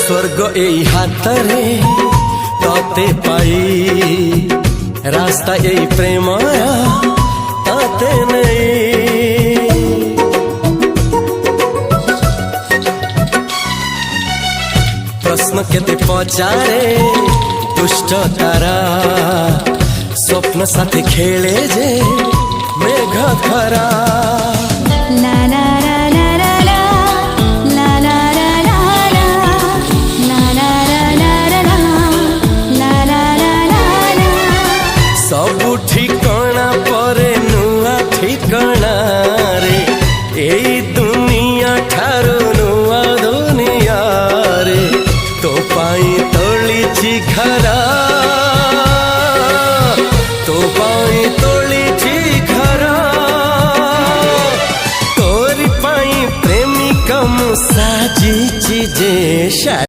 स्वर्ग एई हातरे तते पाई रास्ता एई प्रेम तते नहीं। प्रश्न केते पचारे दुष्ट तारा स्वप्न साथी खेले जे मेघ खरा। सबु ठिकाना परे नुआ ठिकाना रे एई दुनिया ठारू नुआ दुनिया रे। तो पाई तोलिछि घरा तो पाई तोलिछि घरा तोरी पाई प्रेमिका मु साजिछि जे।